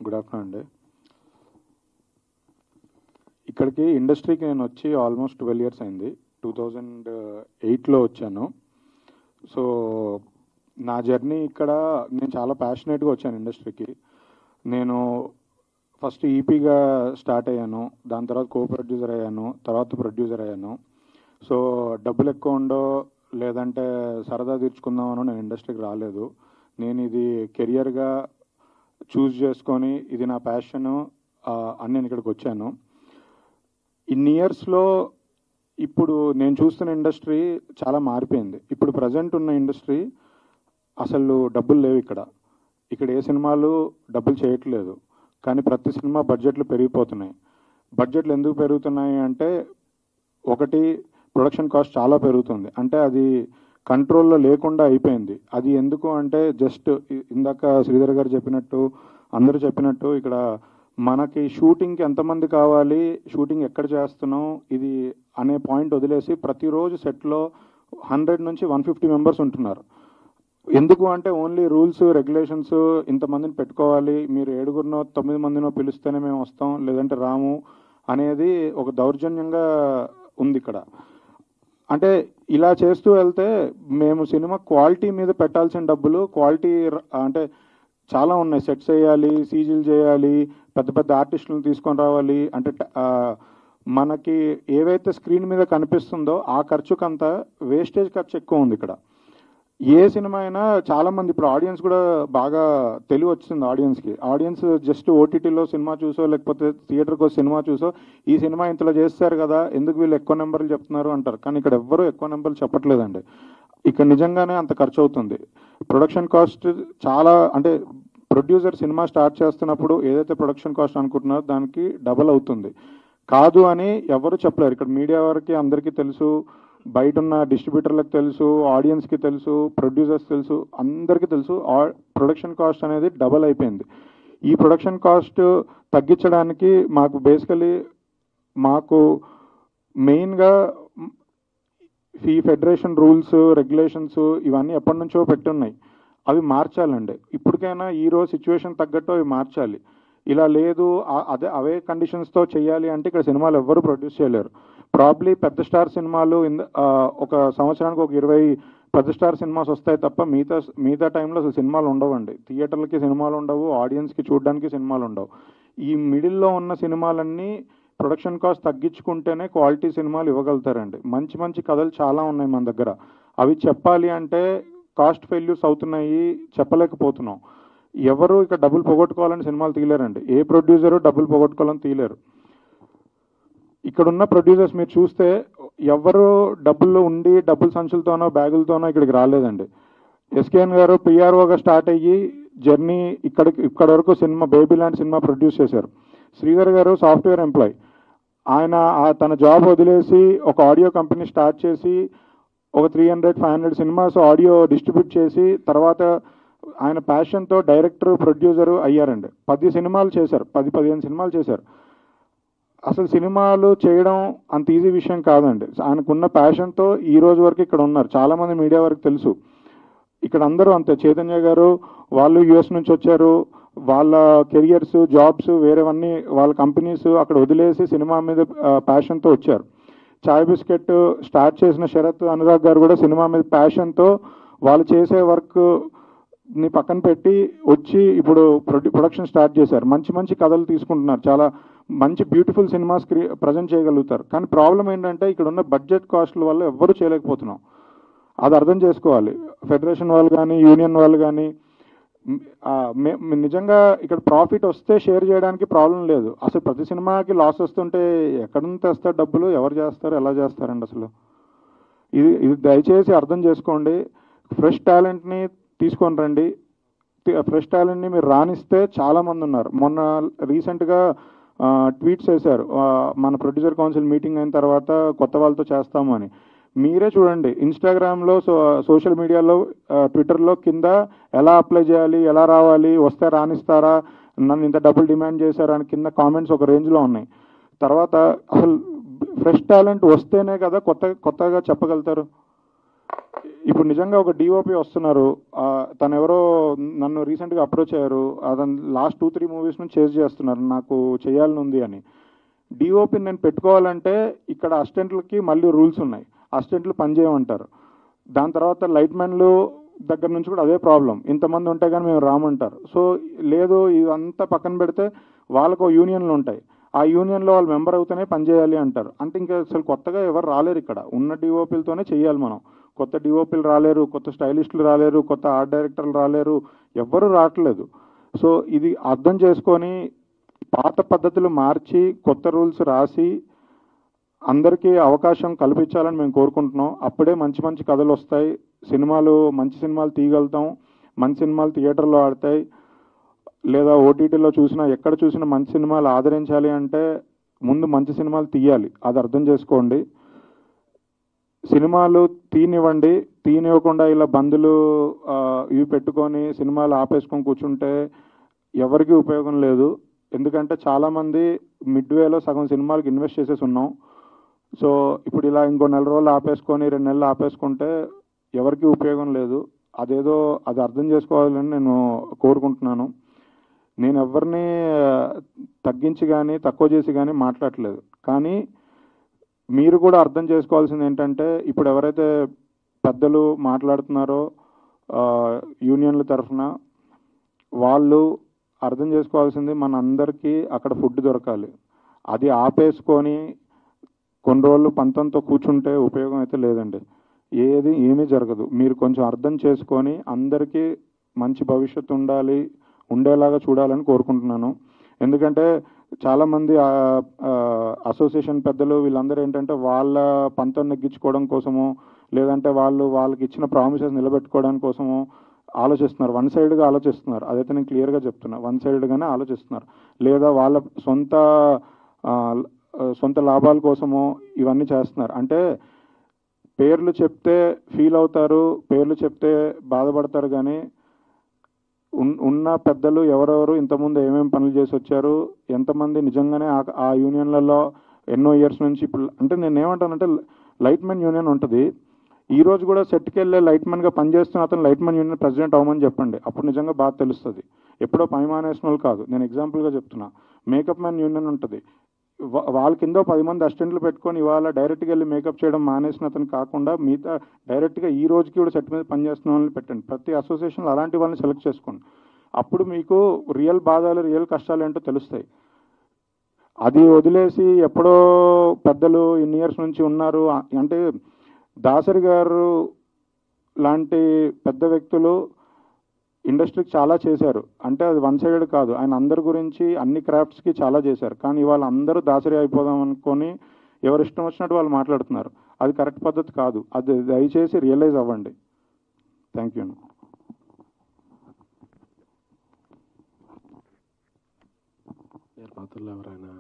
Good afternoon అండి. ఇక్కడికి ఇండస్ట్రీకి నేను వచ్చి ఆల్మోస్ట్ 12 years అయింది. 2008లో వచ్చాను. సో నా జర్నీ ఇక్కడ నేను చాలా ప్యాషనేట్గా వచ్చాను ఇండస్ట్రీకి. నేను ఫస్ట్ ఈపీగా స్టార్ట్ అయ్యాను, దాని తర్వాత కో ప్రొడ్యూసర్ అయ్యాను, తర్వాత ప్రొడ్యూసర్ అయ్యాను. సో డబ్బులు ఎక్కువ ఉండో లేదంటే సరదా తీర్చుకుందామనో నేను ఇండస్ట్రీకి రాలేదు. నేను ఇది కెరియర్గా చూస్ చేసుకొని ఇది నా ప్యాషను అని నేను ఇక్కడికి వచ్చాను. ఇన్ని ఇయర్స్లో ఇప్పుడు నేను చూస్తున్న ఇండస్ట్రీ చాలా మారిపోయింది. ఇప్పుడు ప్రజెంట్ ఉన్న ఇండస్ట్రీ అసలు డబ్బులు లేవు ఇక్కడ. ఏ సినిమాలు డబ్బులు చేయట్లేదు, కానీ ప్రతి సినిమా బడ్జెట్లు పెరిగిపోతున్నాయి. బడ్జెట్లు ఎందుకు పెరుగుతున్నాయి అంటే, ఒకటి ప్రొడక్షన్ కాస్ట్ చాలా పెరుగుతుంది, అంటే అది కంట్రోల్లో లేకుండా అయిపోయింది. అది ఎందుకు అంటే జస్ట్ ఇందాక శ్రీధర్ గారు చెప్పినట్టు, అందరూ చెప్పినట్టు, ఇక్కడ మనకి షూటింగ్కి ఎంతమంది కావాలి, షూటింగ్ ఎక్కడ చేస్తున్నాం ఇది అనే పాయింట్ వదిలేసి ప్రతిరోజు సెట్లో 100 నుంచి 150 మెంబర్స్ ఉంటున్నారు. ఎందుకు అంటే ఓన్లీ రూల్స్ రెగ్యులేషన్స్, ఇంతమందిని పెట్టుకోవాలి, మీరు 7గురినో 9 మందినో పిలిస్తేనే మేము వస్తాం లేదంటే రాము అనేది ఒక దౌర్జన్యంగా ఉంది ఇక్కడ. అంటే ఇలా చేస్తూ వెళ్తే మేము సినిమా క్వాలిటీ మీద పెట్టాల్సిన డబ్బులు, క్వాలిటీ అంటే చాలా ఉన్నాయి. సెట్స్ వేయాలి, సీజీలు చేయాలి, పెద్ద పెద్ద ఆర్టిస్టులను తీసుకొని రావాలి. అంటే మనకి ఏవైతే స్క్రీన్ మీద కనిపిస్తుందో ఆ ఖర్చుకంతా వేస్టేజ్ ఖర్చు ఎక్కువ ఉంది ఇక్కడ. ఏ సినిమా అయినా చాలామంది ఇప్పుడు ఆడియన్స్ కూడా బాగా తెలివి వచ్చింది ఆడియన్స్కి. ఆడియన్స్ జస్ట్ ఓటీటీలో సినిమా చూసో లేకపోతే థియేటర్కి వచ్చి సినిమా చూసో ఈ సినిమా ఇంతలో చేస్తారు కదా, ఎందుకు వీళ్ళు ఎక్కువ నెంబర్లు చెప్తున్నారు అంటారు. కానీ ఇక్కడ ఎవ్వరూ ఎక్కువ నెంబర్లు చెప్పట్లేదండి. ఇక్కడ నిజంగానే అంత ఖర్చు అవుతుంది. ప్రొడక్షన్ కాస్ట్ చాలా, అంటే ప్రొడ్యూసర్ సినిమా స్టార్ట్ చేస్తున్నప్పుడు ఏదైతే ప్రొడక్షన్ కాస్ట్ అనుకుంటున్నారో దానికి డబల్ అవుతుంది. కాదు అని ఎవరు చెప్పలేరు. ఇక్కడ మీడియా వారికి అందరికీ తెలుసు, బయట ఉన్న డిస్ట్రిబ్యూటర్లకు తెలుసు, ఆడియన్స్కి తెలుసు, ప్రొడ్యూసర్స్ తెలుసు, అందరికీ తెలుసు. ప్రొడక్షన్ కాస్ట్ అనేది డబల్ అయిపోయింది. ఈ ప్రొడక్షన్ కాస్ట్ తగ్గించడానికి మాకు మెయిన్గా ఈ ఫెడరేషన్ రూల్స్ రెగ్యులేషన్స్ ఇవన్నీ ఎప్పటి నుంచో పెట్టున్నాయి, అవి మార్చాలండి. ఇప్పటికైనా ఈరోజు సిచ్యువేషన్ తగ్గట్టు అవి మార్చాలి. ఇలా లేదు అవే కండిషన్స్తో చేయాలి అంటే ఇక్కడ సినిమాలు ఎవ్వరూ ప్రొడ్యూస్ చేయలేరు. ప్రాబ్లీ పెద్ద స్టార్ సినిమాలు ఒక సంవత్సరానికి ఒక 20 పెద్ద స్టార్ సినిమాస్ వస్తాయి తప్ప మిగతా టైంలో అసలు సినిమాలు ఉండవండి. థియేటర్లకి సినిమాలు ఉండవు, ఆడియన్స్కి చూడడానికి సినిమాలు ఉండవు. ఈ మిడిల్లో ఉన్న సినిమాలన్నీ ప్రొడక్షన్ కాస్ట్ తగ్గించుకుంటేనే క్వాలిటీ సినిమాలు ఇవ్వగలుగుతారండి. మంచి మంచి కథలు చాలా ఉన్నాయి మన దగ్గర. అవి చెప్పాలి అంటే కాస్ట్ ఫెయిల్యూర్స్ అవుతున్నాయి, చెప్పలేకపోతున్నాం. ఎవరు ఇక్కడ డబ్బులు పోగొట్టుకోవాలని సినిమాలు తీయలేరండి. ఏ ప్రొడ్యూసరు డబ్బులు పోగొట్టుకోవాలని తీయలేరు. ఇక్కడున్న ప్రొడ్యూసర్స్ మీరు చూస్తే ఎవరు డబ్బులు ఉండి డబ్బుల సంచులతోనో బ్యాగులతోనో ఇక్కడికి రాలేదండి. ఎస్కేఎన్ గారు పిఆర్ఓగా స్టార్ట్ అయ్యి జర్నీ ఇక్కడ వరకు సినిమా బేబీ లాంటి సినిమా ప్రొడ్యూస్ చేశారు. శ్రీధర్ గారు సాఫ్ట్వేర్ ఎంప్లాయ్. ఆయన తన జాబ్ వదిలేసి ఒక ఆడియో కంపెనీ స్టార్ట్ చేసి ఒక 300-500 సినిమాస్ ఆడియో డిస్ట్రిబ్యూట్ చేసి తర్వాత ఆయన ప్యాషన్తో డైరెక్టర్ ప్రొడ్యూసరు అయ్యారండి. 10 సినిమాలు చేశారు, 10-15 సినిమాలు చేశారు. అసలు సినిమాలు చేయడం అంత ఈజీ విషయం కాదండి. ఆయనకున్న ప్యాషన్తో ఈ రోజు వరకు ఇక్కడ ఉన్నారు. చాలామంది మీడియా వరకు తెలుసు. ఇక్కడ అందరూ అంతే. చైతన్య గారు వాళ్ళు యుఎస్ నుంచి వచ్చారు, వాళ్ళ కెరియర్స్ జాబ్స్ వేరేవన్నీ వాళ్ళ కంపెనీస్ అక్కడ వదిలేసి సినిమా మీద ప్యాషన్తో వచ్చారు. చాయ్ బిస్కెట్ స్టార్ట్ చేసిన శరత్ అనురాగ్ గారు కూడా సినిమా మీద ప్యాషన్తో వాళ్ళు చేసే వర్క్ని పక్కన పెట్టి వచ్చి ఇప్పుడు ప్రొడక్షన్ స్టార్ట్ చేశారు. మంచి మంచి కథలు తీసుకుంటున్నారు, చాలా మంచి బ్యూటిఫుల్ సినిమాస్ ప్రజెంట్ చేయగలుగుతారు. కానీ ప్రాబ్లం ఏంటంటే ఇక్కడ ఉన్న బడ్జెట్ కాస్ట్ల వల్ల ఎవ్వరూ చేయలేకపోతున్నాం. అది అర్థం చేసుకోవాలి ఫెడరేషన్ వాళ్ళు కానీ యూనియన్ వాళ్ళు కానీ. నిజంగా ఇక్కడ ప్రాఫిట్ వస్తే షేర్ చేయడానికి ప్రాబ్లం లేదు. అసలు ప్రతి సినిమాకి లాస్ వస్తుంటే ఎక్కడ నుంచి తెస్తారు డబ్బులు, ఎవరు చేస్తారు, ఎలా చేస్తారండి అసలు? ఇది దయచేసి అర్థం చేసుకోండి. ఫ్రెష్ టాలెంట్ని తీసుకొని రండి. ఫ్రెష్ టాలెంట్ని మీరు రాణిస్తే చాలామంది ఉన్నారు. మొన్న రీసెంట్గా ట్వీట్స్ వేశారు, మన ప్రొడ్యూసర్ కౌన్సిల్ మీటింగ్ అయిన తర్వాత కొత్త వాళ్ళతో చేస్తాము అని. మీరే చూడండి ఇన్స్టాగ్రామ్లో, సోషల్ మీడియాలో, ట్విట్టర్లో కింద ఎలా అప్లై చేయాలి, ఎలా రావాలి, వస్తే రాణిస్తారా, నన్ను ఇంత డబ్బులు డిమాండ్ చేశారా అని కింద కామెంట్స్ ఒక రేంజ్లో ఉన్నాయి. తర్వాత అసలు ఫ్రెష్ టాలెంట్ వస్తేనే కదా కొత్తగా చెప్పగలుగుతారు. ఇప్పుడు నిజంగా ఒక డిఓపి వస్తున్నారు, తను ఎవరో నన్ను రీసెంట్గా అప్రోచ్ అయ్యారు, అతను లాస్ట్ 2-3 మూవీస్ నుంచి చేజ్ చేస్తున్నారు, నాకు చేయాలని ఉంది అని. డిఓపి నేను పెట్టుకోవాలంటే ఇక్కడ అసిస్టెంట్లకి మళ్ళీ రూల్స్ ఉన్నాయి, అసిస్టెంట్లు పనిచేయమంటారు. దాని తర్వాత లైట్ మ్యాన్లు దగ్గర నుంచి కూడా అదే ప్రాబ్లం, ఇంతమంది ఉంటే కానీ మేము రామంటారు. సో లేదు, ఇదంతా పక్కన పెడితే వాళ్ళకు యూనియన్లు ఉంటాయి, ఆ యూనియన్లో వాళ్ళు మెంబర్ అవుతూనే పనిచేయాలి అంటారు. అంటే ఇంకా అసలు కొత్తగా ఎవరు రాలేరు, ఇక్కడ ఉన్న డిఓపీలతోనే చేయాలి మనం. కొత్త డిఓపీలు రాలేరు, కొత్త స్టైలిస్టులు రాలేరు, కొత్త ఆర్ట్ డైరెక్టర్లు రాలేరు, ఎవ్వరూ రావట్లేదు. సో ఇది అర్థం చేసుకొని పాత పద్ధతులు మార్చి కొత్త రూల్స్ రాసి అందరికీ అవకాశం కల్పించాలని మేము కోరుకుంటున్నాం. అప్పుడే మంచి మంచి కథలు వస్తాయి, సినిమాలు మంచి సినిమాలు తీయగలుగుతాం, మంచి సినిమాలు థియేటర్లో ఆడతాయి, లేదా ఓటీటీలో చూసినా ఎక్కడ చూసినా మంచి సినిమాలు ఆదరించాలి అంటే ముందు మంచి సినిమాలు తీయాలి, అది అర్థం చేసుకోండి. సినిమాలు తీనివ్వండి, తీనివ్వకుండా ఇలా బందులు ఇవి పెట్టుకొని సినిమాలు ఆపేసుకొని కూర్చుంటే ఎవరికీ ఉపయోగం లేదు. ఎందుకంటే చాలామంది మిడ్వేలో సగం సినిమాలకు ఇన్వెస్ట్ చేసేసి ఉన్నాం. సో ఇప్పుడు ఇలా ఇంకో 1 నెల రోజులు ఆపేసుకొని 2 నెలలు ఆపేసుకుంటే ఎవరికీ ఉపయోగం లేదు. అదేదో అది అర్థం చేసుకోవాలని నేను కోరుకుంటున్నాను. నేను ఎవరిని తగ్గించి కానీ తక్కువ చేసి కానీ మాట్లాడట్లేదు, కానీ మీరు కూడా అర్థం చేసుకోవాల్సింది ఏంటంటే ఇప్పుడు ఎవరైతే పెద్దలు మాట్లాడుతున్నారో యూనియన్ల తరఫున, వాళ్ళు అర్థం చేసుకోవాల్సింది మన అందరికీ అక్కడ ఫుడ్ దొరకాలి. అది ఆపేసుకొని కొన్ని రోజులు పంతంతో కూర్చుంటే ఉపయోగం అయితే లేదండి, ఏమీ జరగదు. మీరు కొంచెం అర్థం చేసుకొని అందరికీ మంచి భవిష్యత్తు ఉండేలాగా చూడాలని కోరుకుంటున్నాను. ఎందుకంటే చాలామంది అసోసియేషన్ పెద్దలు వీళ్ళందరూ ఏంటంటే వాళ్ళ పంతం నెగ్గించుకోవడం కోసమో లేదంటే వాళ్ళకి ఇచ్చిన ప్రామిసెస్ నిలబెట్టుకోవడానికి కోసమో ఆలోచిస్తున్నారు, వన్ సైడ్గా ఆలోచిస్తున్నారు. అదైతే నేను క్లియర్గా చెప్తున్నా, వన్ సైడ్గానే ఆలోచిస్తున్నారు. లేదా వాళ్ళ సొంత లాభాల కోసమో ఇవన్నీ చేస్తున్నారు. అంటే పేర్లు చెప్తే ఫీల్ అవుతారు, పేర్లు చెప్తే బాధపడతారు, కానీ ఉన్న పెద్దలు ఎవరెవరు ఇంతకుముందు ఏమేమి పనులు చేసి వచ్చారు, ఎంతమంది నిజంగానే ఆ యూనియన్లలో ఎన్నో ఇయర్స్ నుంచి. ఇప్పుడు అంటే నేను ఏమంటానంటే లైట్ మ్యాన్ యూనియన్ ఉంటుంది, ఈ రోజు కూడా సెట్కి వెళ్ళే లైట్ మ్యాన్గా పనిచేస్తున్న అతను లైట్ మ్యాన్ యూనియన్ ప్రెసిడెంట్ అవ్వమని చెప్పండి, అప్పుడు నిజంగా బాగా తెలుస్తుంది. ఎప్పుడో పని మానేసిన వాళ్ళు కాదు, నేను ఎగ్జాంపుల్గా చెప్తున్నా. మేకప్ మ్యాన్ యూనియన్ ఉంటుంది, వాళ్ళ కింద 10 మంది అసిస్టెంట్లు పెట్టుకొని ఇవాళ డైరెక్ట్గా వెళ్ళి మేకప్ చేయడం మానేసిన అతను కాకుండా మిగతా డైరెక్ట్గా ఈ రోజుకి కూడా సెట్ మీద పనిచేస్తున్న వాళ్ళని పెట్టండి. ప్రతి అసోసియేషన్లో అలాంటి వాళ్ళని సెలెక్ట్ చేసుకోండి, అప్పుడు మీకు రియల్ బాధలు రియల్ కష్టాలు ఏంటో తెలుస్తాయి. అది వదిలేసి ఎప్పుడో పెద్దలు ఇన్ని ఇయర్స్ నుంచి ఉన్నారు అంటే, దాసరి గారు లాంటి పెద్ద వ్యక్తులు ఇండస్ట్రీకి చాలా చేశారు. అంటే అది వన్ సైడెడ్ కాదు, ఆయన అందరి గురించి అన్ని క్రాఫ్ట్స్కి చాలా చేశారు. కానీ ఇవాళ అందరూ దాసరి అయిపోదాం అనుకొని ఎవరు ఇష్టం వచ్చినట్టు వాళ్ళు మాట్లాడుతున్నారు, అది కరెక్ట్ పద్ధతి కాదు. అది దయచేసి రియలైజ్ అవ్వండి. Thank you. నిర్మాతలు ఎవరైనా